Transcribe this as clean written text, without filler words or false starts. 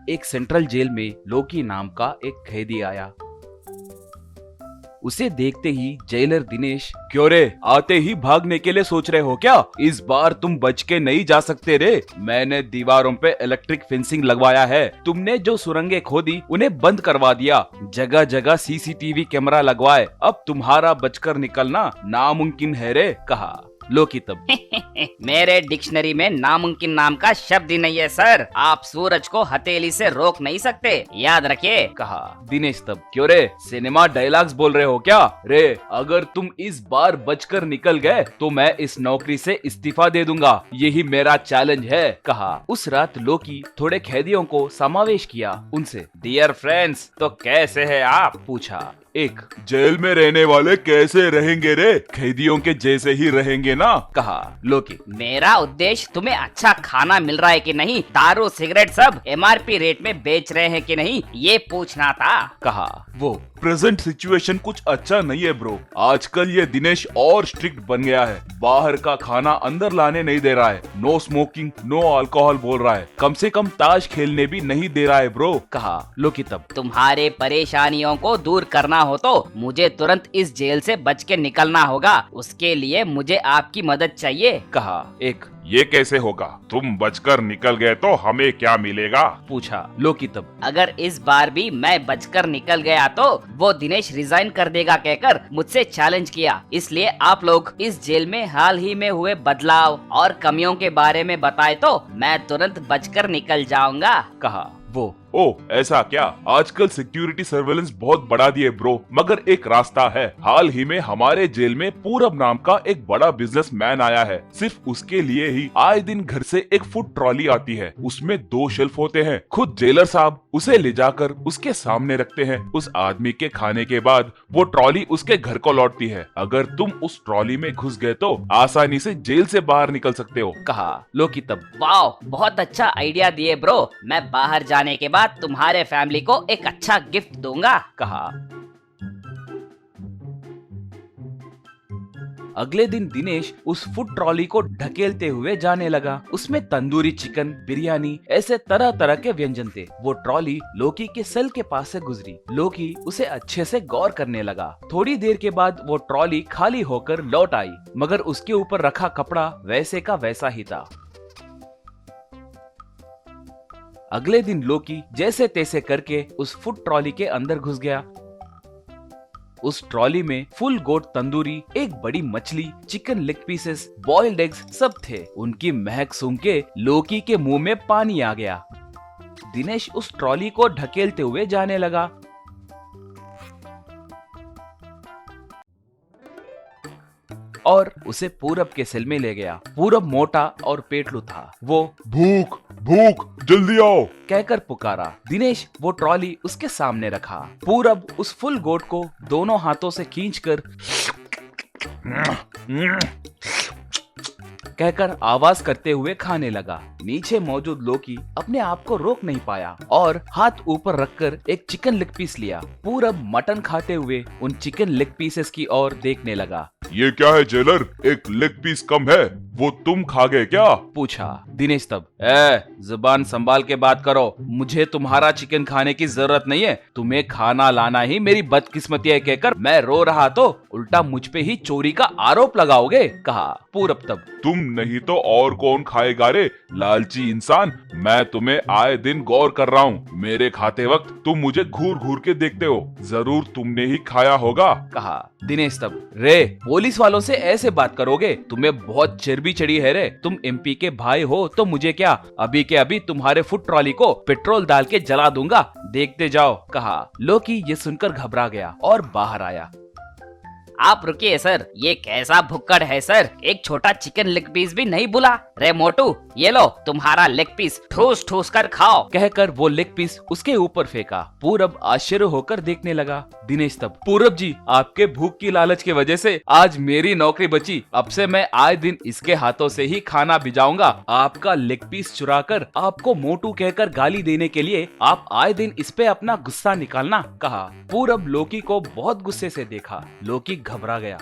एक central jail में लोकी नाम का एक कैदी आया। उसे देखते ही जेलर दिनेश, क्यों रे, आते ही भागने के लिए सोच रहे हो क्या? इस बार तुम बच के नहीं जा सकते रे। मैंने दीवारों पे इलेक्ट्रिक फेंसिंग लगवाया है। तुमने जो सुरंगें खोदी उन्हें बंद करवा दिया। जगह जगह सीसीटीवी कैमरा लगवाए। अब तुम्हारा बचकर निकलना नामुमकिन है रे, कहा लोकी तब। मेरे डिक्शनरी में नामुमकिन नाम का शब्द ही नहीं है सर। आप सूरज को हथेली से रोक नहीं सकते, याद रखिए, कहा दिनेश तब। क्यों रे, सिनेमा डायलॉग्स बोल रहे हो क्या? रे, अगर तुम इस बार बचकर निकल गए तो मैं इस नौकरी से इस्तीफा दे दूंगा। यही मेरा चैलेंज है, कहा। उस रात लोकी थोड़े कैदियों को समावेश किया। उनसे डियर फ्रेंड्स, तो कैसे है आप? पूछा। एक, जेल में रहने वाले कैसे रहेंगे रे? कैदियों के जैसे ही रहेंगे ना, कहा लोकी। मेरा उद्देश्य तुम्हें अच्छा खाना मिल रहा है कि नहीं, दारू सिगरेट सब एमआरपी रेट में बेच रहे हैं कि नहीं, ये पूछना था, कहा वो। प्रेजेंट सिचुएशन कुछ अच्छा नहीं है ब्रो। आजकल ये दिनेश और स्ट्रिक्ट बन गया है। बाहर का खाना अंदर लाने नहीं दे रहा है। नो स्मोकिंग, नो अल्कोहल बोल रहा है। कम से कम ताश खेलने भी नहीं दे रहा है ब्रो, कहा लोकी तब। तुम्हारे परेशानियों को दूर करना हो तो मुझे तुरंत इस जेल से बच के निकलना होगा। उसके लिए मुझे आपकी मदद चाहिए, कहा एक। ये कैसे होगा? तुम बचकर निकल गए तो हमें क्या मिलेगा? पूछा लोकी तब। अगर इस बार भी मैं बचकर निकल गया तो वो दिनेश रिजाइन कर देगा कहकर मुझसे चैलेंज किया। इसलिए आप लोग इस जेल में हाल ही में हुए बदलाव और कमियों के बारे में बताए तो मैं तुरंत बचकर निकल जाऊंगा, कहा वो। ओ, ऐसा क्या? आजकल सिक्योरिटी सर्वेलेंस बहुत बढ़ा दिए ब्रो, मगर एक रास्ता है। हाल ही में हमारे जेल में पूरब नाम का एक बड़ा बिजनेसमैन आया है। सिर्फ उसके लिए ही आए दिन घर से एक फूड ट्रॉली आती है। उसमें 2 शेल्फ होते हैं। खुद जेलर साहब उसे ले जाकर उसके सामने रखते हैं। उस आदमी के खाने के बाद वो ट्रॉली उसके घर को लौटती है। अगर तुम उस ट्रॉली में घुस गए तो आसानी से जेल से बाहर निकल सकते हो, कहा लोकी तब। वाह, बहुत अच्छा आइडिया दिए ब्रो। मैं बाहर जाने के बाद तुम्हारे फैमिली को एक अच्छा गिफ्ट दूंगा, कहा। अगले दिन दिनेश उस फूड ट्रॉली को ढकेलते हुए जाने लगा। उसमें तंदूरी चिकन, बिरयानी, ऐसे तरह तरह के व्यंजन थे। वो ट्रॉली लोकी के सेल के पास से गुजरी। लोकी उसे अच्छे से गौर करने लगा। थोड़ी देर के बाद वो ट्रॉली खाली होकर लौट आई, मगर उसके ऊपर रखा कपड़ा वैसे का वैसा ही था। अगले दिन लोकी जैसे तैसे करके उस फूड ट्रॉली के अंदर घुस गया। उस ट्रॉली में फुल गोट तंदूरी, एक बड़ी मछली, chicken leg pieces, boiled eggs सब थे। उनकी महक सूंघ के लोकी के मुंह में पानी आ गया। दिनेश उस ट्रॉली को ढकेलते हुए जाने लगा। और उसे पूरब के सेल में ले गया। पूरब मोटा और पेटलू था। वो भूख भूख, जल्दी आओ, कहकर पुकारा। दिनेश वो ट्रॉली उसके सामने रखा। पूरब उस फुल गोट को दोनों हाथों से खींचकर कहकर आवाज करते हुए खाने लगा। नीचे मौजूद लोकी अपने आप को रोक नहीं पाया और हाथ ऊपर रखकर एक चिकन लेग पीस लिया। पूरब मटन खाते हुए उन चिकन लेग पीसेस की ओर देखने लगा। ये क्या है जेलर? एक लेग पीस कम है, वो तुम खा गए क्या? पूछा दिनेश तब। जुबान संभाल के बात करो। मुझे तुम्हारा चिकन खाने की जरूरत नहीं है। तुम्हें खाना लाना ही मेरी बदकिस्मती है कहकर मैं रो रहा तो उल्टा मुझ पे ही चोरी का आरोप लगाओगे, कहा पूरब तब। तुम नहीं तो और कौन खाएगा रे, लालची इंसान। मैं तुम्हें आए दिन गौर कर रहा हूँ। मेरे खाते वक्त तुम मुझे घूर घूर के देखते हो। जरूर तुमने ही खाया होगा, कहा दिनेश तब। रे, पुलिस वालों से ऐसे बात करोगे? तुम्हें बहुत चर्बी चढ़ी है रे। तुम एमपी के भाई हो तो मुझे क्या, अभी के अभी तुम्हारे फूड ट्रॉली को पेट्रोल डाल के जला दूंगा, देखते जाओ, कहा। लोकी ये सुनकर घबरा गया और बाहर आया। आप रुकिए सर, ये कैसा भुक्कड़ है सर, एक छोटा चिकन लेग पीस भी नहीं बुला। रे मोटू, ये लो तुम्हारा लेग पीस, ठूस ठूस कर खाओ, कहकर वो लेग पीस उसके ऊपर फेंका। पूरब आश्चर्य होकर देखने लगा। दिनेश तब। पूरब जी, आपके भूख की लालच की वजह से आज मेरी नौकरी बची। अब से मैं आए दिन इसके हाथों से ही खाना भिजाऊंगा। आपका लेग पीस चुरा कर आपको मोटू कहकर गाली देने के लिए आप आए दिन इस पे अपना गुस्सा निकालना, कहा। पूरब लोकी को बहुत गुस्से से देखा। लोकी घबरा गया।